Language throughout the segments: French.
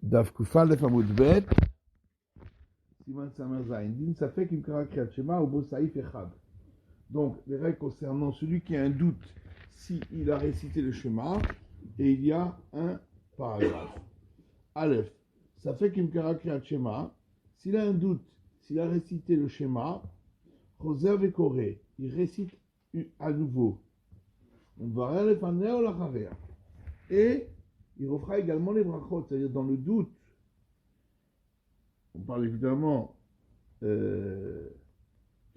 דף ק"א עמוד ב', סימן ס"ז, דין ספק אם קרא קריאת שמע ou beau saïf echad. Donc, les règles concernant celui qui a un doute s'il a récité le schéma, et il y a un paragraphe. Aleph, safek im kara kriyat shema, s'il a un doute, s'il a récité le schéma, choser vekoré, il récite à nouveau. On va refaner ou lacharea. Et il refera également les brachot, c'est-à-dire dans le doute. On parle évidemment qu'il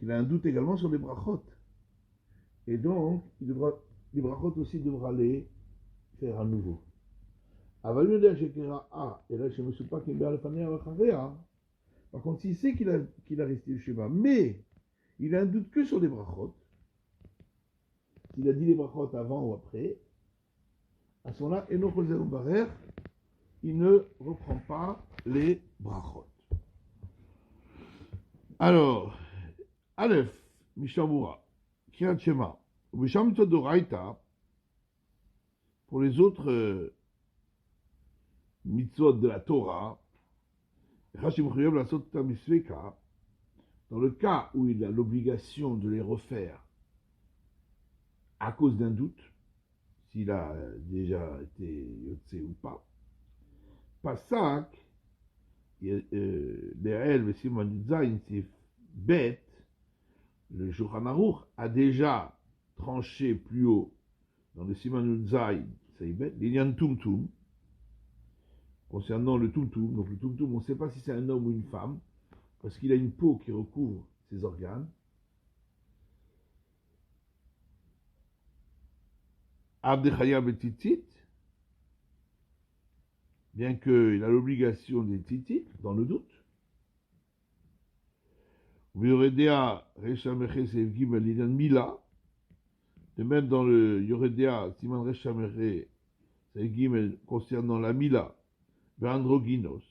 a un doute également sur les brachot. Et donc, les brachot aussi devra les faire à nouveau. Par contre, s'il sait qu'il a resté le schéma, mais il a un doute que sur les brachot, s'il a dit les brachot avant ou après, à ce moment-là, il ne reprend pas les brachot. Alors, Aleph, Mishamura, Kriyat Shema, Misham Doraita, pour les autres mitzvot de la Torah, dans le cas où il a l'obligation de les refaire à cause d'un doute, s'il a déjà été yotse ou pas, Pasak, l'Erel, le Simon Zayin, c'est bête, le Shulchan Aruch a déjà tranché plus haut dans le Simon Zayin, c'est bête, l'Inyan Tumtum, concernant le Tumtum. Donc le Tumtum, on ne sait pas si c'est un homme ou une femme, parce qu'il a une peau qui recouvre ses organes. Abdechaya Betitit, bien qu'il a l'obligation des titit, dans le doute. Yoredea, Reshameche, Sev Gimel, Lidan Mila, de même dans le Yoredea, Siman Reshameche, Sev Gimel, concernant la Mila, Androgynos,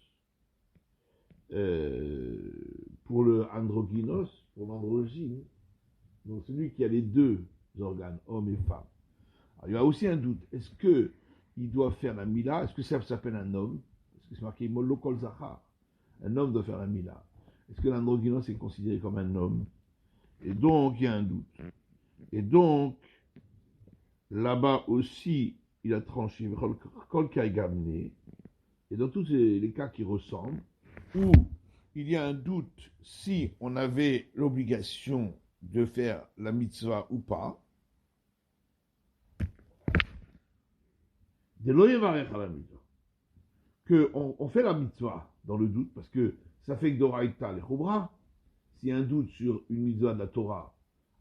pour le androgynos, pour l'androgyne, donc celui qui a les deux organes, homme et femme. Alors, il y a aussi un doute, est-ce qu'il doit faire la Mila, est-ce que ça s'appelle un homme, parce que c'est marqué Mollo Kol Zachar, un homme doit faire la Mila, est-ce que l'androgynos est considéré comme un homme? Et donc il y a un doute. Et donc là-bas aussi il a tranché Kol Kai Gamne. Et dans tous les cas qui ressemblent, où il y a un doute si on avait l'obligation de faire la mitzvah ou pas, de l'oyevarech à la mitzvah, qu'on fait la mitzvah dans le doute, parce que ça fait que d'oraïta les choubra, s'il y a un doute sur une mitzvah de la Torah,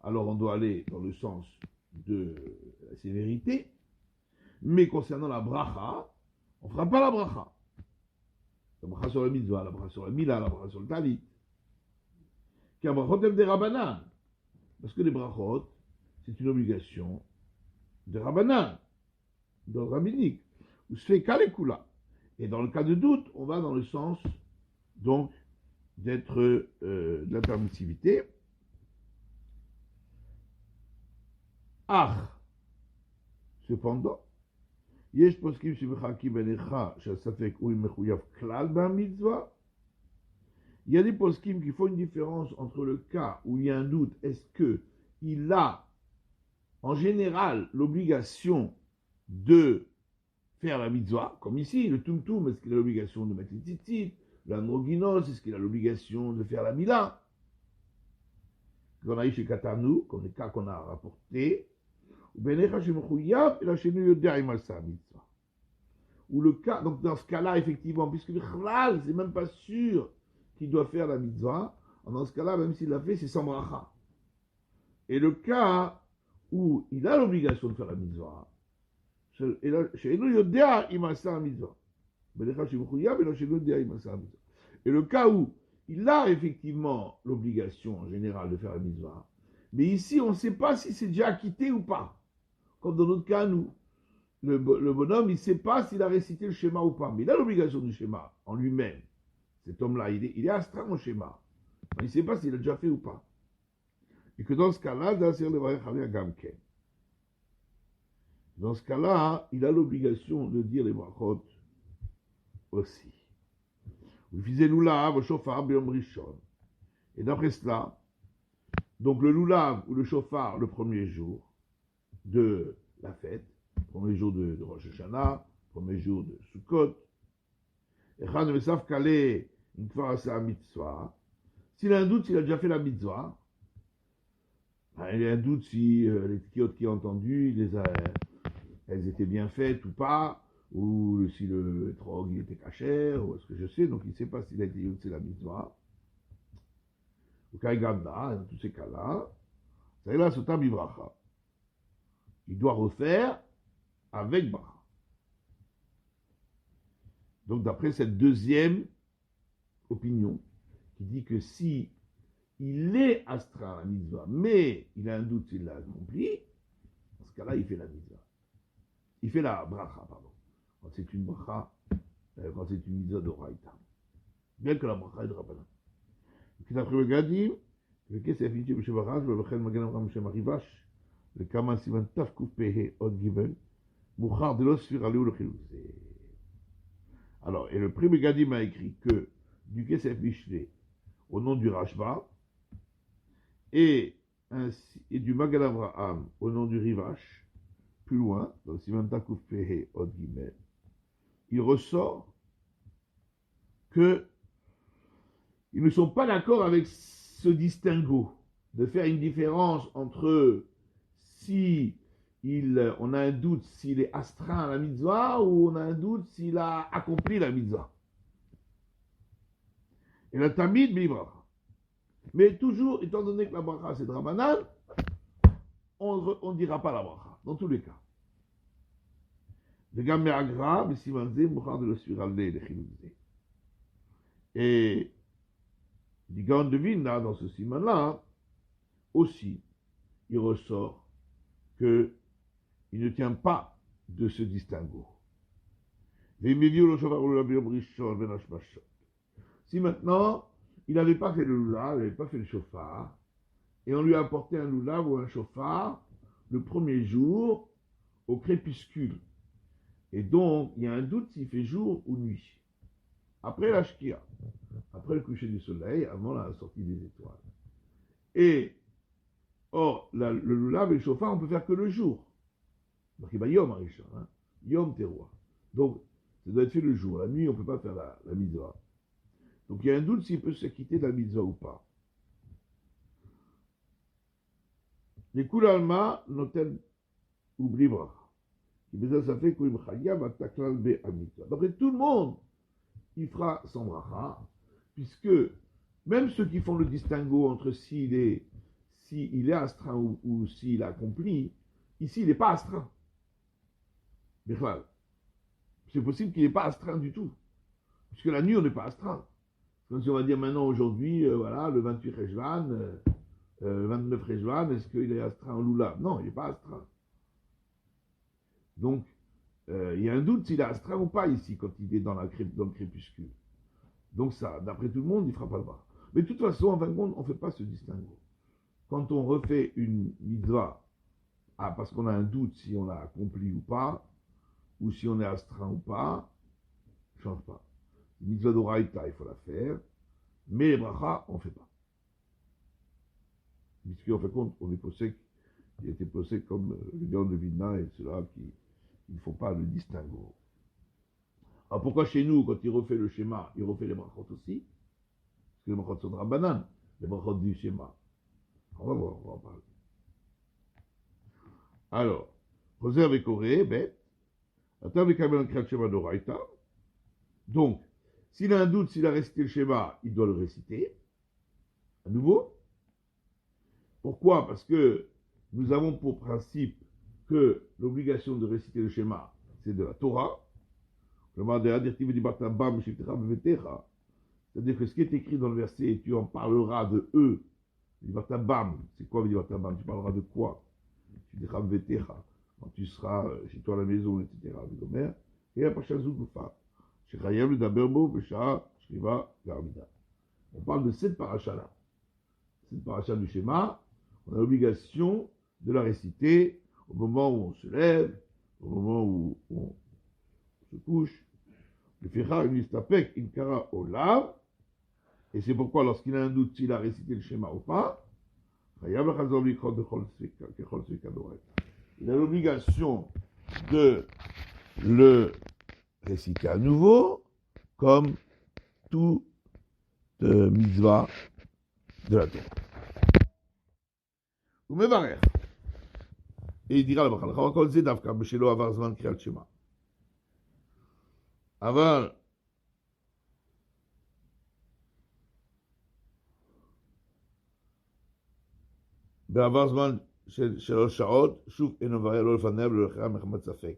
alors on doit aller dans le sens de la sévérité, mais concernant la bracha, on ne fera pas la bracha. La bracha sur la mitzvah, la bracha sur la mila, la bracha sur le talit. Car brachot est des rabbanan. Parce que les brachot, c'est une obligation de rabbanan, de rabbinique, où se fait kalekula. Et dans le cas de doute, on va dans le sens, donc, d'être de la permissivité. Cependant, yesh poskim shemechaki benecha shasafek ou mechuyav klal b'mitzvah. Il y a des poskim qui font une différence entre le cas où il y a un doute, est-ce qu'il a en général l'obligation de faire la mitzvah, comme ici, le tumtum, est-ce qu'il a l'obligation de mettre les tzitzit, l'androgynos, est-ce qu'il a l'obligation de faire la mila, qu'on a eu chez Katanu, comme les cas qu'on a rapportés, ou le cas, donc dans ce cas-là, effectivement, puisque le chlal, c'est même pas sûr qu'il doit faire la mitzvah, dans ce cas-là, même s'il l'a fait, c'est sans bracha. Et le cas où il a l'obligation de faire la mitzvah, et le cas où il a effectivement l'obligation en général de faire la mitzvah, mais ici on ne sait pas si c'est déjà acquitté ou pas. Comme dans notre cas, nous, le bonhomme, il ne sait pas s'il a récité le schéma ou pas, mais il a l'obligation du schéma en lui-même. Cet homme-là, il est astreint au schéma. Mais il ne sait pas s'il a déjà fait ou pas. Et que dans ce cas-là, il a l'obligation de dire les brachot aussi. Vifizé lulav, au chauffard, biom rishon. Et d'après cela, donc le lulav ou le chauffard le premier jour de la fête, premier jour de Rosh Hashanah, premier jour de Sukkot, et Khan Mesav Kalé, une fois à sa mitzvah. S'il a un doute, s'il a déjà fait la mitzvah, il a un doute si les tikiotes qu'il a entendues, elles étaient bien faites ou pas, ou si le trog il était cachère, ou ce que je sais, donc il ne sait pas s'il a été yotzé la mitzvah. Ou Kaïgamda, dans tous ces cas-là, c'est là Sota Bibracha. Il doit refaire avec Bracha. Donc d'après cette deuxième opinion, qui dit que si il est astreint à la mitzvah, mais il a un doute s'il l'a accompli, dans ce cas-là, il fait la mitzvah. Il fait la bracha, pardon. Quand c'est une bracha, quand c'est une mitzvah d'oraïta. Bien que la bracha est de Rabbanan. D'après le Gadim, le Kesef Yitchi B'Shevaraj, le Vechel Magen Avraham Shem Arivash, le Kama Sivan Taf Kuf Pehe Od Gimel, Mouchar de l'Osfir Aléou le Chilou. Alors, et le Prime Gadim a écrit que du Kesef Mishlei, au nom du Rashba, et du Magen Avraham au nom du Rivash, plus loin, dans le Sivan Taf Kuf Pehe Od Gimel, il ressort que ils ne sont pas d'accord avec ce distinguo, de faire une différence entre si on a un doute s'il est astreint à la mitzvah ou on a un doute s'il a accompli la mitzvah. Et la tamid bibracha. Mais toujours, étant donné que la bracha c'est drabanan, on ne dira pas la bracha, dans tous les cas. Et du Gaon de Vilna, dans ce siman-là, aussi, il ressort qu'il ne tient pas de ce distinguo. Si maintenant, il n'avait pas fait le lulav, il n'avait pas fait le chauffard, et on lui a apporté un lulav ou un chauffard le premier jour au crépuscule, et donc il y a un doute s'il fait jour ou nuit, après la shkia, après le coucher du soleil, avant la sortie des étoiles. Et, or, le lulav et le chauffard, on peut faire que le jour. Donc, il va Yom Arishon, Yom Teroua. Donc, ça doit être fait le jour. La nuit, on ne peut pas faire la mitzvah. Donc, il y a un doute s'il peut s'acquitter de la mitzvah ou pas. Les Koulalma noten oubli bracha. Ça fait qu'une chayav ataklal be'amita. D'après tout le monde, il fera son bracha, puisque même ceux qui font le distinguo entre s'il est astreint ou s'il a accompli, ici, il n'est pas astreint. C'est possible qu'il n'est pas astreint du tout. Puisque la nuit, on n'est pas astreint. Donc, si on va dire maintenant, aujourd'hui, voilà, le 28 Rejvan, le 29 Rejvan, est-ce qu'il est astreint en Lulav? Non, il n'est pas astreint. Donc, il y a un doute s'il est astreint ou pas ici, quand il est dans le crépuscule. Donc ça, d'après tout le monde, il ne fera pas le bras. Mais de toute façon, en fin de compte, on ne fait pas ce distinguo. Quand on refait une mitzvah, parce qu'on a un doute si on l'a accompli ou pas, ou si on est astreint ou pas, ne change pas. Une mitzvah d'oraïta, il faut la faire, mais les brachas, on ne fait pas. Puisqu'en fin de compte, on est possède, il a été possède comme le Gaon de Vilna et ceux-là qui ne font pas le distinguo. Alors pourquoi chez nous, quand il refait le schéma, il refait les brachot aussi? Parce que les brachot sont drabanan, les brachot du schéma. On va voir, on va en parler. Alors, José avec Corée, bête. Donc, s'il a un doute, s'il a récité le schéma, il doit le réciter. À nouveau. Pourquoi? Parce que nous avons pour principe que l'obligation de réciter le schéma, c'est de la Torah. C'est-à-dire que ce qui est écrit dans le verset, tu en parleras de eux. C'est quoi Vidibatabam? Tu parleras de quoi? Tu diras Vetecha. Quand tu seras chez toi à la maison, etc. Et après Shazougufa. Shechayem le Daberbo, Vesha, Shriva, Garmida. On parle de cette paracha-là. Cette paracha du schéma, on a l'obligation de la réciter au moment où on se lève, au moment où on se couche. Et c'est pourquoi lorsqu'il a un doute s'il a récité le schéma ou pas, il a l'obligation de le réciter à nouveau comme toute mitzvah de la Torah. Et il dira la bracha, אבל בעבר זמן של 3 שעות, שוב אינו מבאר לא לפניו ולא לאחריו מחמת ספק.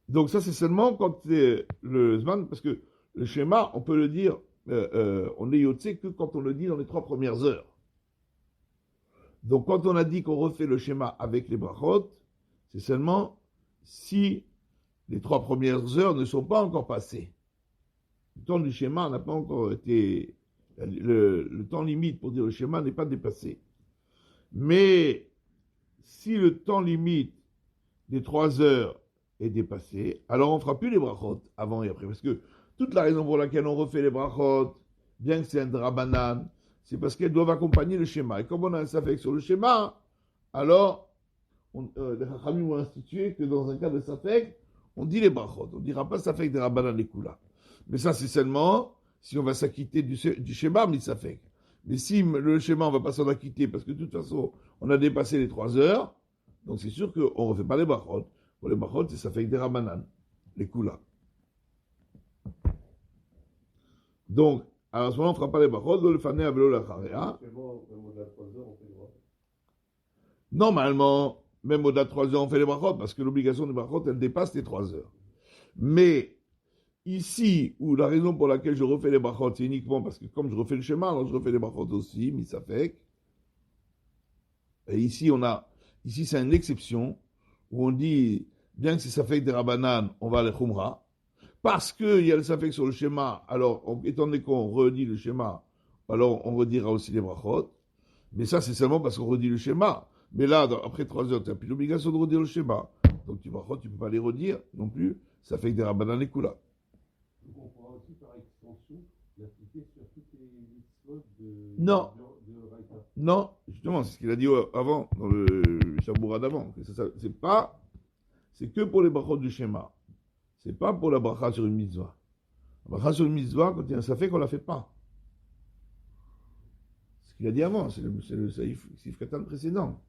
Donc ça c'est seulement quand c'est le Zman, parce que le schéma, on peut le dire, on est yotzé que quand on le dit dans les 3 premières heures. Donc quand on a dit qu'on refait le schéma avec les brachot, c'est seulement si les 3 premières heures ne sont pas encore passées. Le temps du schéma n'a pas encore été... Le temps limite pour dire le schéma n'est pas dépassé. Mais si le temps limite des 3 heures est dépassé, alors on ne fera plus les brachot avant et après. Parce que toute la raison pour laquelle on refait les brachot, bien que c'est un drabanan, c'est parce qu'elles doivent accompagner le schéma. Et comme on a un safek sur le schéma, alors les Chachamim ont institué que dans un cas de safek, on dit les brachot. On ne dira pas safek des rabanan les kula. Mais ça, c'est seulement si on va s'acquitter du schéma, mais safek. Mais si le schéma, on ne va pas s'en acquitter, parce que de toute façon, on a dépassé les 3 heures, donc c'est sûr qu'on ne refait pas les brachot. Pour les brachot, c'est safek des rabanan, les kula. Donc, à ce moment, on ne fera pas les brachot, le fané avelo l'acharea. Normalement, même au-delà de 3 heures, on fait les brachot, parce que l'obligation des brachot, elle dépasse les 3 heures. Mais, ici, où la raison pour laquelle je refais les brachot, c'est uniquement parce que comme je refais le schéma, alors je refais les brachot aussi, misafek. Et ici, ici c'est une exception, où on dit, bien que c'est safek des rabanan, on va à les khumra. Parce qu'il y a le safek sur le schéma, alors, étant donné qu'on redit le schéma, alors on redira aussi les brachot. Mais ça, c'est seulement parce qu'on redit le schéma. Mais là, après 3 heures, tu n'as plus l'obligation de redire le schéma. Donc, tu brachot, tu ne peux pas les redire non plus. Ça fait que des rabanan les kula. Donc, on pourra aussi, par extension, l'appliquer sur toutes les mitzvot Non. de Raïta. Non, justement, c'est ce qu'il a dit avant, dans le Shaboura d'avant. C'est que pour les brachot du schéma. C'est pas pour la bracha sur une mitzvah. La bracha sur une mitzvah, quand il y a un safek, on ne la fait pas. C'est ce qu'il a dit avant, c'est le saïf katan précédent.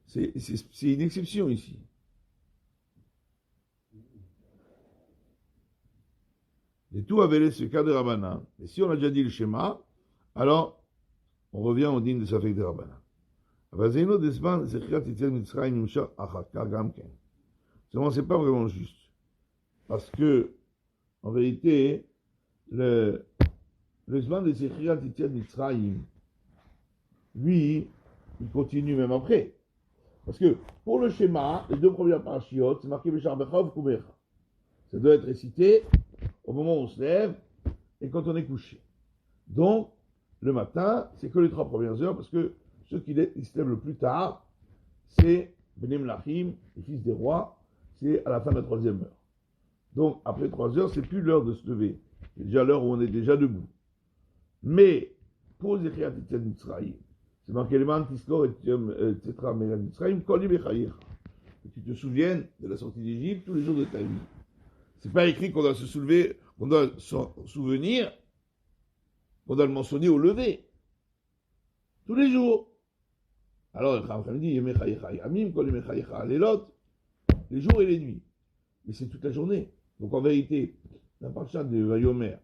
C'est une exception ici. Et tout avait ce cas de Rabbana. Et si on a déjà dit le schéma, alors on revient au digne de safek de Rabbana. Seulement, c'est pas vraiment juste. Parce que, en vérité, le Zman de Sechirat Yetziat Mitzrayim, lui, il continue même après. Parce que, pour le schéma, les 2 premières parashiot, c'est marqué Beshar Becha ou Kubecha. Ça doit être récité au moment où on se lève et quand on est couché. Donc, le matin, c'est que les 3 premières heures, parce que ceux qui se lèvent le plus tard, c'est Bnei Melachim, les fils des rois, c'est à la fin de la 3e heure. Donc, après 3 heures, c'est plus l'heure de se lever. C'est déjà l'heure où on est déjà debout. Mais, pour Zechiat Yetziat Mitzrayim, c'est marqué le man Tiskor et Tzetra Megan Mitzrayim, Koli Bechayecha. Que tu te souviennes de la sortie d'Égypte tous les jours de ta vie. C'est pas écrit qu'on doit se soulever, qu'on doit s'en souvenir, qu'on doit le mentionner au lever. Tous les jours. Alors, le Chacham dit, Yemechayecha Yamim, Koli Bechayecha Lelot, les jours et les nuits. Mais c'est toute la journée. Donc en vérité, la paracha de Vayomer,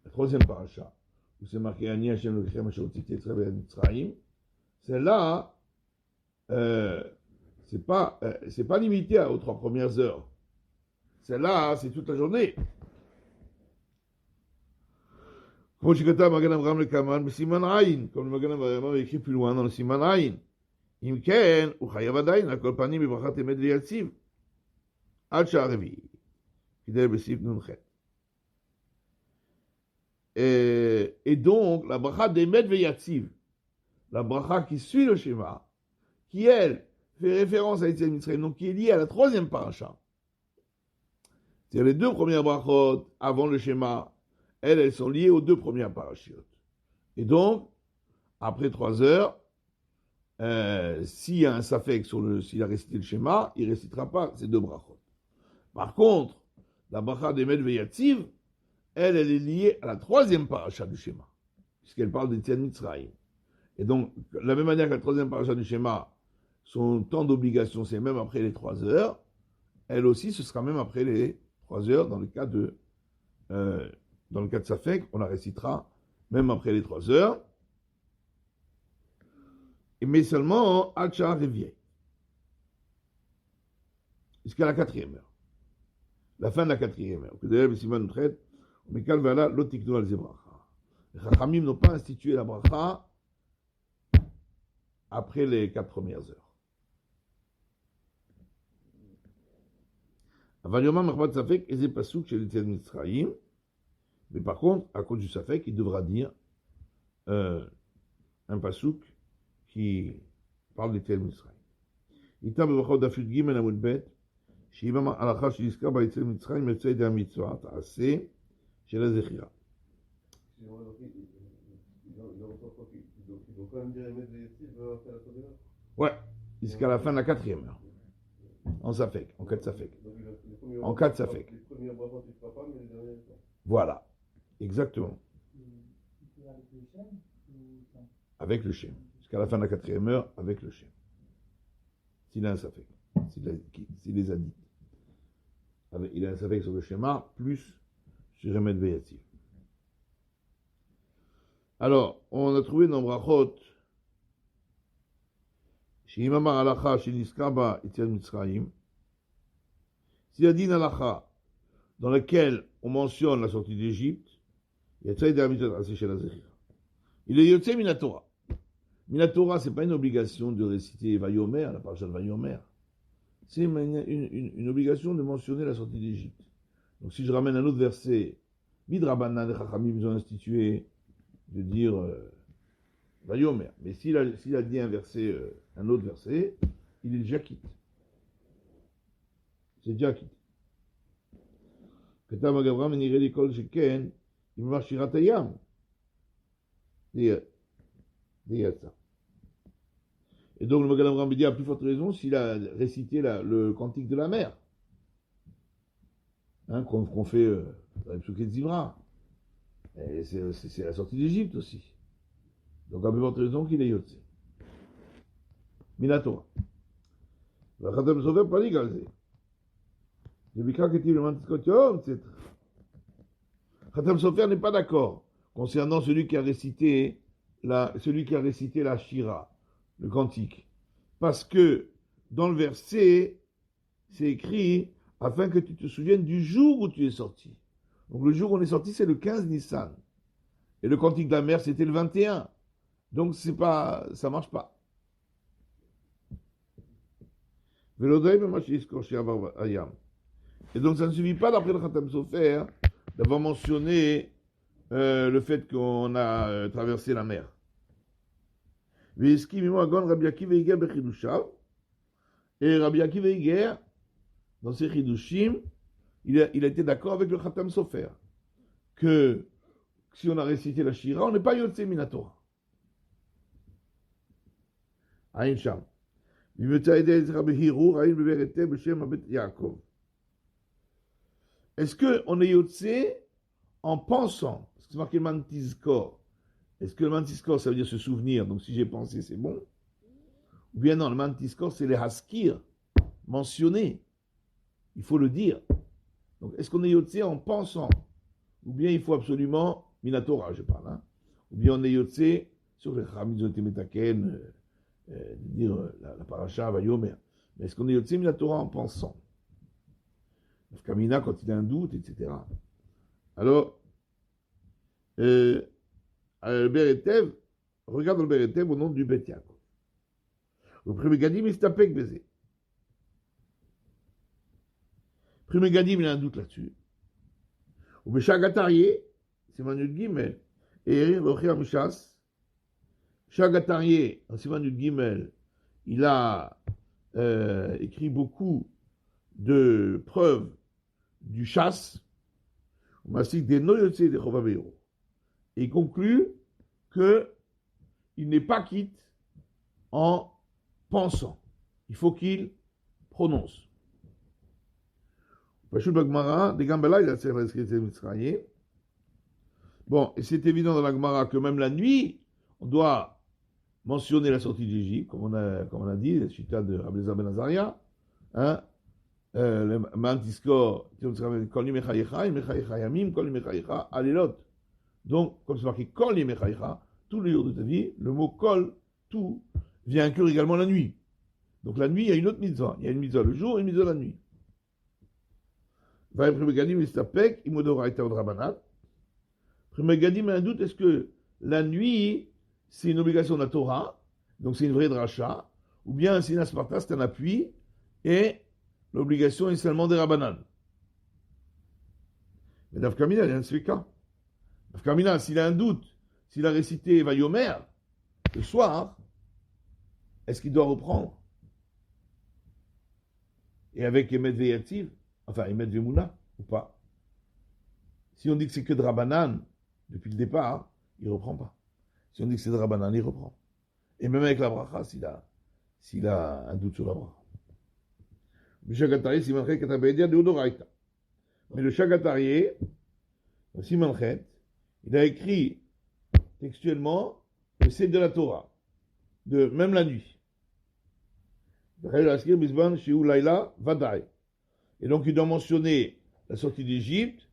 la 3e paracha, où c'est marqué Ani Hashem Lokechem Asher Hotziti Etzraim Mitzrayim, celle-là, c'est pas limité aux 3 premières heures. Celle-là, c'est toute la journée. Comme le Magen Avraham le Kaman, mais Siman Ayin, comme le Magen Avraham est écrit plus loin dans le Siman Ayin. Imken, ou Chayav Adayin, la Kol Panim, Ibrachat Emet V'Yatziv. Al Sha'arevi, Kidel Bessif Nunchet. Et donc, la bracha d'Emet V'Yatziv, la bracha qui suit le schéma, qui elle fait référence à Yetziat Mitzrayim, donc qui est liée à la 3e paracha. C'est les deux premières brachot avant le schéma, elles sont liées aux deux premières parachiotes. Et donc, après 3 heures, s'il y a un safek s'il a récité le schéma, il ne récitera pas ces deux brachot. Par contre, la bracha d'Emet Veyativ, elle est liée à la troisième paracha du schéma, puisqu'elle parle d'Etziat Mitzrayim. Et donc, de la même manière que la troisième paracha du schéma, son temps d'obligation, c'est même après les 3 heures, elle aussi, ce sera même après les 3 heures, dans le cas de Safek, on la récitera même après les 3 heures, mais seulement à Tchar Revier, jusqu'à la 4e heure. La fin de la 4e heure. Que d'ailleurs, Simon nous traite, mais Kalvala, l'otikno al zebracha. Les Chachamim n'ont pas institué la bracha après les 4 premières heures. Avaliyoma Machbat Safek, et c'est pasouk chez l'Etziat Mitzrayim, mais par contre, à cause du Safek, il devra dire un pasouk qui parle d'Etziat Mitzrayim. Ita bevachot dafut gimel amud bet, שאם ההלכה שנזכר ביציאת מצרים יוצא ידי המצווה, תעשה של הזכירה. Ouais, jusqu'à la fin de la 4e heure. En Safek, en 4 Safek. En 4 Safek. Voilà, exactement. Avec le Shem. Jusqu'à la fin de la 4e heure, avec le Shem. S'il a un Safek. S'il les a dit. Il a un Safek sur le schéma, plus sur Emet Veyativ. Alors, on a trouvé dans Brachot, chez Imamar Halacha, chez Niskaba, Etziat Mitzrayim, s'il y a dit une Halacha dans laquelle on mentionne la sortie d'Égypte, il est Yotze Minatora. Minatora, ce n'est pas une obligation de réciter Vayomer, la parasha de Vayomer. C'est une obligation de mentionner la sortie d'Égypte. Donc si je ramène un autre verset, Midrabanan, les Chachamim, ils ont institué de dire Vayomer. Mais s'il a dit un autre verset, il est déjà quitte. C'est déjà quitte. Ketam Agavram, Nire l'école Sheken, il marche Shiratayam. Dit ça. Et donc le Magadam Rambidi a plus forte raison s'il a récité le cantique de la mer. Hein, qu'on fait dans les Psuket Zivra. Et c'est la sortie d'Égypte aussi. Donc a plus forte raison qu'il est Yotze. Minatora. Le Khatam Sofer pas dit Galzé. Yabika Ketiv le Mantiskotiom, etc. Khatam Sofer n'est pas d'accord concernant celui qui a récité la Shira, le cantique. Parce que dans le verset, c'est écrit afin que tu te souviennes du jour où tu es sorti. Donc le jour où on est sorti, c'est le 15 Nissan. Et le cantique de la mer, c'était le 21. Donc ça marche pas. Et donc ça ne suffit pas d'après le Khatam Sofer d'avoir mentionné le fait qu'on a traversé la mer. Et Rabbi Akiva Eiger, dans ses Chidushim, il a été d'accord avec le Khatam Sofer que si on a récité la Shira, on n'est pas Yotze Minatora. Aïn Sham. Est-ce qu'on est Yotze en pensant, parce que c'est marqué Mantizkor? Est-ce que le Mantizkor, ça veut dire se souvenir, donc si j'ai pensé, c'est bon? Ou bien non, le Mantizkor, c'est les Haskir, mentionner. Il faut le dire. Donc, est-ce qu'on est Yotze en pensant? Ou bien il faut absolument, Minatora, je parle, hein? Ou bien on est Yotze sur les Chamizot et Metaken, de dire la paracha Vayomer. Mais est-ce qu'on est Yotze Minatora en pensant? Kamina, quand il a un doute, etc. Alors, Beretev, regarde le Beretev au nom du Bet Yaakov. Le premier Gadim, il s'tapek baiser. Le premier Gadim, il a un doute là-dessus. Au Beshagatarié, c'est Manu Gimel, et Erin Rocher Amishas. Shagatarié, en Siman Gimel, il a écrit beaucoup de preuves du chasse, Masik des noyotse des Chovabeiro. Et il conclut qu'il n'est pas quitte en pensant. Il faut qu'il prononce. Pashut Bagmara, des Gambala, il a escrit Mitzrayim. Bon, et c'est évident dans la Gemara que même la nuit, on doit mentionner la sortie d'Égypte, comme on a dit, la chita de Rabbi Ben Azaria, hein, le Mantiskor, Kol Yimechayecha, Yimechayecha Yamim, Kol Yimechayecha Alelot. Donc, comme c'est marqué Kol Yimechayecha, tous les jours de ta vie, le mot Kol, tout, vient inclure également la nuit. Donc la nuit, il y a une autre mitzvah. Il y a une mitzvah le jour et une mitzvah la nuit. Va Primegadim Istapek, Imodoraita Odrabanan. Primegadim a un doute, est-ce que la nuit, c'est une obligation de la Torah, donc c'est une vraie dracha, ou bien c'est une asparta, c'est un appui, et l'obligation est seulement des Rabbanan. Mais Davkamina, il y a un sveka. Davkamina, s'il a un doute, s'il a récité Vayomer, le soir, est-ce qu'il doit reprendre? Et avec Emet Veyativ, enfin Emet Vemouna, ou pas? Si on dit que c'est que de Rabbanan, depuis le départ, il ne reprend pas. Si on dit que c'est de Rabbanan, il reprend. Et même avec la bracha, s'il a un doute sur la bracha. Mais le Shagatarié, Simanchet, il a écrit textuellement le c'est de la Torah, de même la nuit. Et donc il doit mentionner la sortie d'Égypte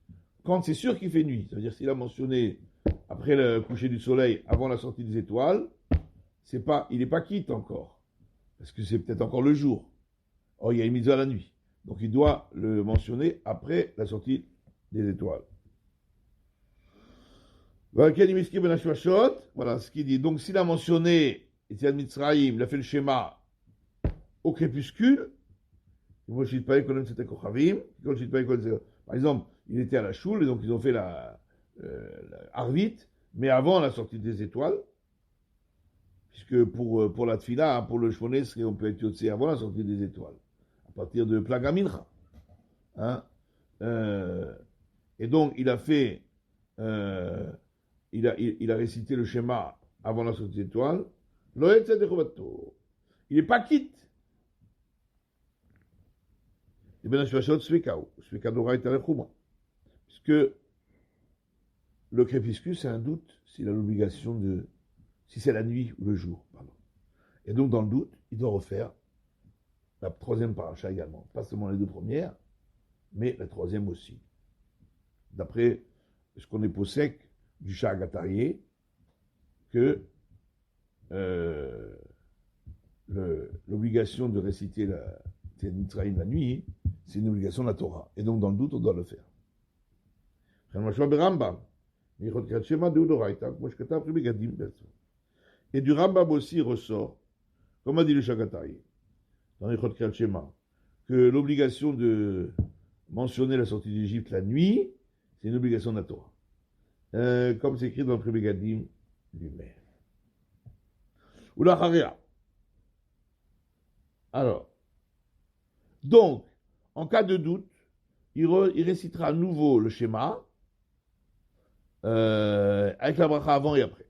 quand c'est sûr qu'il fait nuit. C'est-à-dire s'il a mentionné après le coucher du soleil, avant la sortie des étoiles, il n'est pas quitte encore. Parce que c'est peut-être encore le jour. Or, il y a une mise à la nuit. Donc il doit le mentionner après la sortie des étoiles. Voilà ce qu'il dit. Donc s'il a mentionné Etienne Mitzrayim, il a fait le schéma au crépuscule, par exemple, il était à la choule, et donc ils ont fait la Arvit, mais avant la sortie des étoiles, puisque pour la Tfila, pour le Shmones, on peut être yotzé avant la sortie des étoiles, à partir de Plagamincha. Hein? Et donc, il a fait, il a récité le schéma avant la sortie des étoiles. Il n'est pas quitte. Et bien, puisque le crépuscule, c'est un doute s'il a l'obligation de, si c'est la nuit ou le jour, pardon. Et donc, dans le doute, il doit refaire la troisième paracha également. Pas seulement les deux premières, mais la troisième aussi. D'après ce qu'on est possèque du Shagatarié, que l'obligation de réciter la Mitzrayim la nuit, c'est une obligation de la Torah. Et donc, dans le doute, on doit le faire. Et du Rambam aussi ressort, comme a dit le Shagatari, dans les Kriyat Shema, que l'obligation de mentionner la sortie d'Égypte la nuit, c'est une obligation de la Torah. Comme c'est écrit dans le Prébegadim lui-même. Ou la Haria. Alors, donc, en cas de doute, il récitera à nouveau le schéma, avec la bracha avant et après.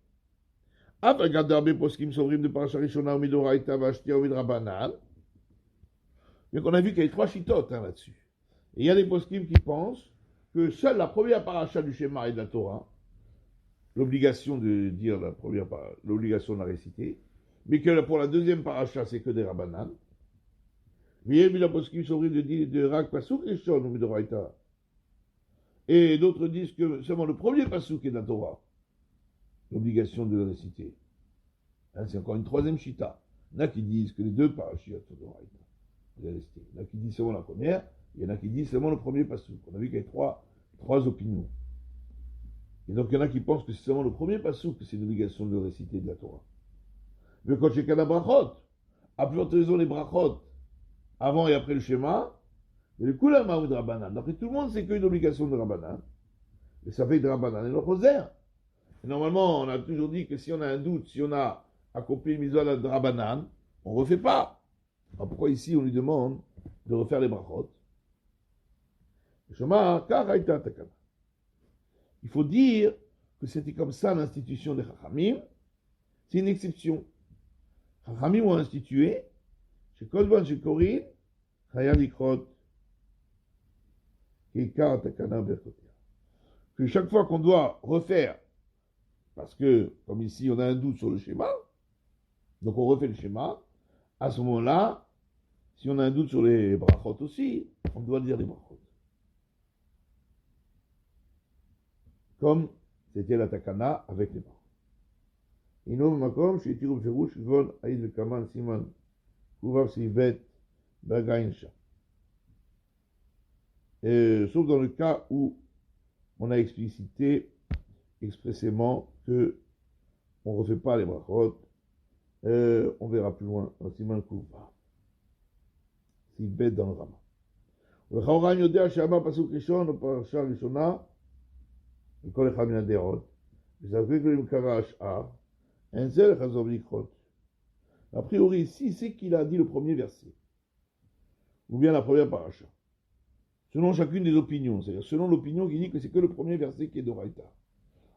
Donc on a vu qu'il y a trois chitotes là-dessus. Et il y a des poskim qui pensent que seule la première paracha du schéma est de la Torah, l'obligation de dire l'obligation de la réciter, mais que pour la deuxième paracha, c'est que des Rabbanan. Mais la poskim s'ouvre de Rak Pasuk et Shon ou Midoraita. Et d'autres disent que seulement le premier pasuk est de la Torah, l'obligation de le réciter. Hein, c'est encore une troisième chita. Il y en a qui disent que les deux parachiotes sont de Doraita. Il y en a qui disent seulement la première, il y en a qui disent seulement le premier pasuk. On a vu qu'il y a trois opinions. Et donc il y en a qui pensent que c'est seulement le premier pasuk que c'est une obligation de le réciter de la Torah. Mais quand j'ai qu'à la brachot, appelons les brachot avant et après le schéma, et le Kulama ou de Rabbanan. D'après tout le monde, c'est qu'une obligation de Rabbanan. Et ça fait de Rabbanan et le Choser. Et normalement, on a toujours dit que si on a un doute, si on a accompli une mitzvah de Rabbanan, on ne refait pas. Alors pourquoi ici on lui demande de refaire les brachot? Il faut dire que c'était comme ça l'institution des Chachamim. C'est une exception. Chachamim ont institué, chez Kolban, chez Korin, Chayal Ikrot, Kekar Takana Berkotia. Que chaque fois qu'on doit refaire, parce que, comme ici, on a un doute sur le schéma, donc on refait le schéma, à ce moment-là, si on a un doute sur les brachot aussi, on doit dire les brachot. Comme c'était la takana avec les brachot. Inom makom, sheitiru b'ferush, gvon, haïd v'kaman, siman, kuvav sibet, bagayin sha. Sauf dans le cas où on a explicité expressément que on ne refait pas les brachot, on verra plus loin dans siman kuvav. Sibet dans le Rama. ולכאורה יודע שאמר פסוק ראשון או פרשה ראשונה מכל אחד מן הדעות וזרקו אם קרא השאר אין זה לחזור ולקחות. A priori ici c'est qu'il a dit le premier verset ou bien la première paracha selon chacune des opinions, c'est-à-dire selon l'opinion qui dit que c'est que le premier verset qui est d'Oraïta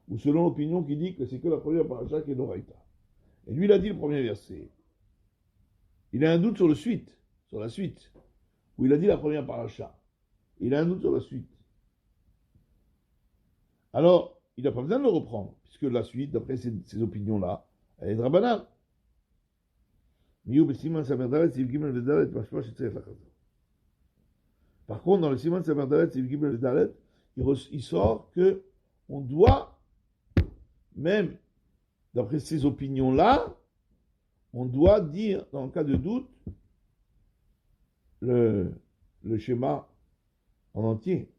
ou selon l'opinion qui dit que c'est que la première paracha qui est d'Oraïta. Et lui il a dit le premier verset, il a un doute sur la suite, où il a dit la première paracha. Il a un doute sur la suite. Alors, il n'a pas besoin de le reprendre, puisque la suite, d'après ces opinions-là, elle est drabanale. Par contre, dans le Siman Samer Dalet, il sort que on doit, même d'après ces opinions-là, on doit dire, dans le cas de doute, le schéma en entier.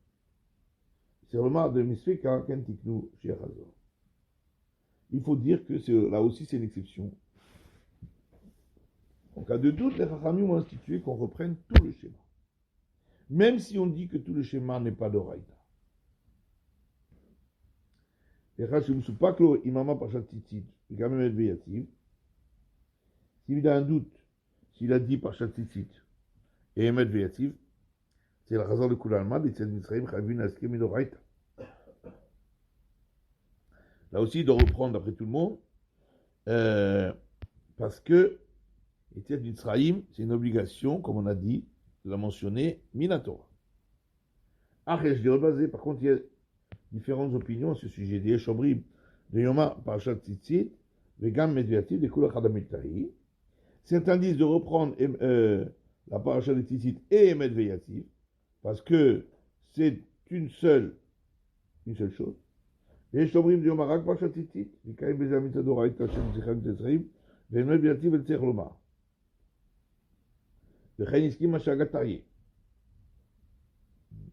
C'est remarque de Misfeka Kentiknu chez Hazor. Il faut dire que là aussi c'est une exception. En cas de doute, les Chachamim ont institué qu'on reprenne tout le schéma. Même si on dit que tout le schéma n'est pas d'Oraïta. S'il a un doute, s'il a dit par Tzitzit, et Emet Veyativ, c'est la raison de Koulalma, des Tzed Mitzrayim, Chavin Askem Midoraita. Là aussi, il doit reprendre d'après tout le monde, parce que les Tzed Mitzrayim, c'est une obligation, comme on a dit, de la mentionner, Minatora. Après, je dirais basé, par contre, il y a différentes opinions à ce sujet. Des Shomrim, de Yoma, Parashat Tzitzit, Vegam Medveyativ, des Koulachadamitahi. Certains disent de reprendre la paracha de Tzitzit et Emet Veyativ, parce que c'est une seule chose. Et Shomrim de Yomarak Parashat Tzitzit, Mikaim Bezamit Adoraït Hashem Zichan Tzrim, Ve'emet Veyativ El Tzech Lomar. Ve'chein Iskim Hashagataye.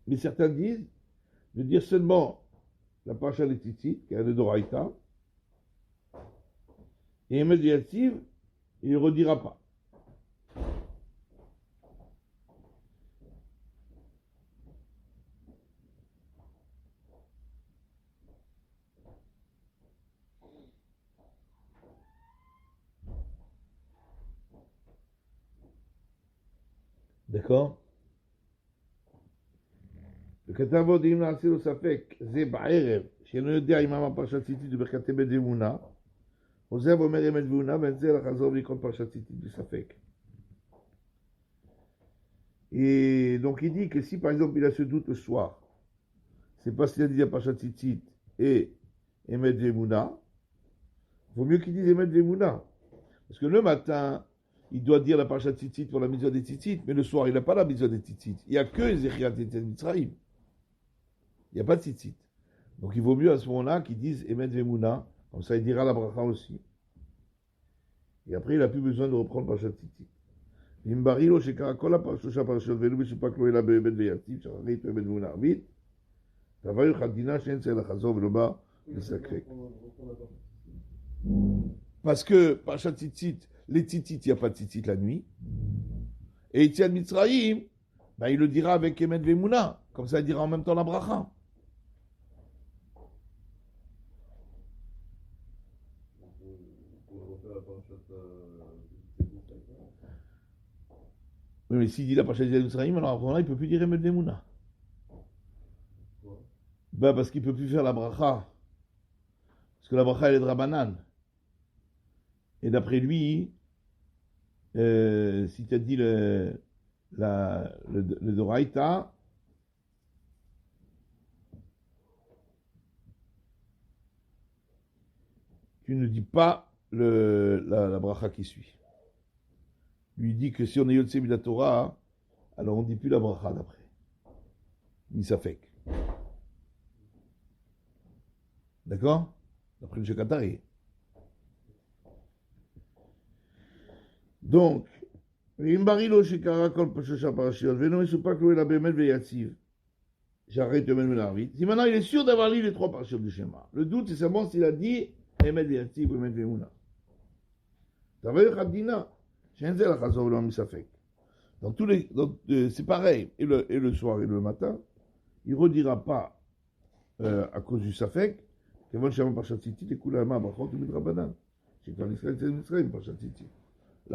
Mais certains disent de dire seulement la paracha de Tzitzit, qui est de Doraïta, et Emet Veyativ, il ne redira pas. D'accord? Le Ketavod im na'aseh lo safek, ze ba'erev, she'eno yodea imam ha'parashat tzitzit u'berkat emet ve'emunah, חוזר ואומר אמת ואמונה, ואין זה לחזור ולקרוא פרשת ציטוט בספק. Et donc il dit que si par exemple il a ce doute le soir, c'est parce qu'il a dit la Parashat Tzitzit et Emet Ve'emunah, il vaut mieux qu'il dise Emet Ve'emunah. Parce que le matin, il doit dire la Parashat Tzitzit pour la mitzvah des Tzitzit, mais le soir, il n'a pas la mitzvah des Tzitzit. Il n'y a que Zechiat et Tzed Mitzrayim. Il n'y a pas de Tzitzit. Donc il vaut mieux à ce moment-là qu'il dise Emet Ve'emunah, comme ça il dira la bracha aussi. Et après, il n'a plus besoin de reprendre Parashat Tzitzit. אם בריא לו שקרא כל הפרשות ולו מסופק לו אלא באמת ויציב, שחרית באמת ואמונה ערבית, תבוא לך דינה שאין צריך לחזור ולומר לסקרק. Parce que Parashat Tzitzit, les Tzitzit, il n'y a pas de Tzitzit la nuit. Et Yetziat Mitzrayim, ben, il le dira avec Emet Ve'emunah. Comme ça, il dira en même temps la bracha. Oui, mais s'il dit la Parashat Yetziat Mitzrayim, alors à ce moment-là, il ne peut plus dire Emet Ve'emunah. Ben, parce qu'il ne peut plus faire la bracha. Parce que la bracha, elle est de Rabbanan. Et d'après lui, si tu as dit le Doraïta, tu ne dis pas la bracha qui suit. Lui dit que si on est Yotse Mina Torah, alors on ne dit plus la bracha d'après. Misafek. D'accord? D'après le Shekatari. Donc, Imbarilo Shekara Kol Pashosha Parashiot, Veno Mesupa Kloé la Bemet Veyatsiv. J'arrête de mettre la vite. Si maintenant il est sûr d'avoir lu les 3 parashiot du schéma, le doute c'est seulement s'il a dit Emet Veyatsiv ou Emet Vemouna. T'avais Khadina, Shenzel Chazor Lo Misafek. Dans tous les. C'est pareil, et le soir et le matin, il ne redira pas à cause du Safek. Là,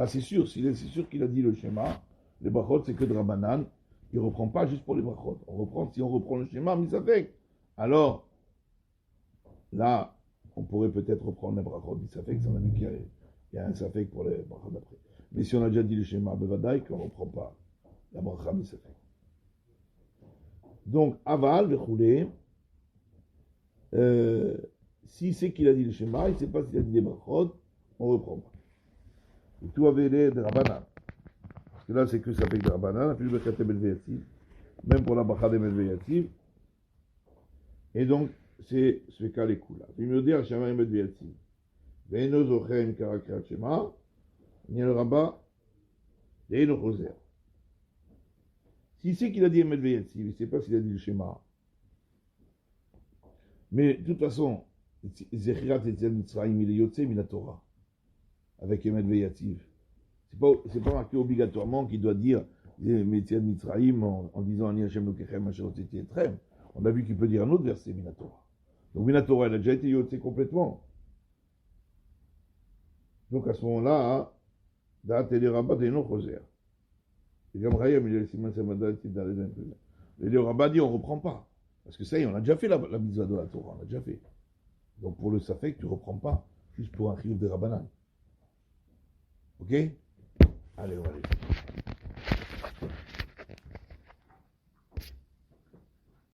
c'est sûr, c'est sûr qu'il a dit le schéma, les brachot, c'est que de Rabbanan, il ne reprend pas juste pour les brachot. Si on reprend le schéma, mais ça fait. Alors, là, on pourrait peut-être reprendre les brachot, mais ça fait que ça, on a vu qu'il y a un safek pour les brachot d'après. Mais si on a déjà dit le schéma, bevadaï, qu'on ne reprend pas la bracha, mais ça fait. Donc, aval, vechoulé, si c'est qu'il a dit le schéma, il ne sait pas s'il a dit les brachot, on reprend pas. Et tout avait l'air de Rabbanan. Parce que là, c'est que ça fait de Rabbanan, même pour la bracha de Melveyativ. Et donc, c'est ce cas les coups là. Il me dit, Shema et Melveyativ. Veino Zochem Karakrat Shema, il y a le rabat, et le Roser. Si c'est qu'il a dit Melveyativ, il ne sait pas s'il a dit le schéma. Mais de toute façon, Zechirat et Mitzrayim, il est Yotse Mina Torah. Avec Emet Veyativ. C'est pas marqué obligatoirement qu'il doit dire Metziat Mitzrayim en disant Ani Hashem Lokechem Asher Hotzeti Etrem. On a vu qu'il peut dire un autre verset Minatora. Donc Minatora, elle a déjà été yotzé complètement. Donc à ce moment-là, Da'at Eli Rabat et non Choser. Et comme Rayam, il est Siman Samada, et le Rabat dit on ne reprend pas. Parce que ça y est, on a déjà fait la mitzvah de la Torah, on a déjà fait. Donc pour le Safek, tu ne reprends pas, juste pour un chiyuv de Rabbanan. Ok? Allez, on va aller.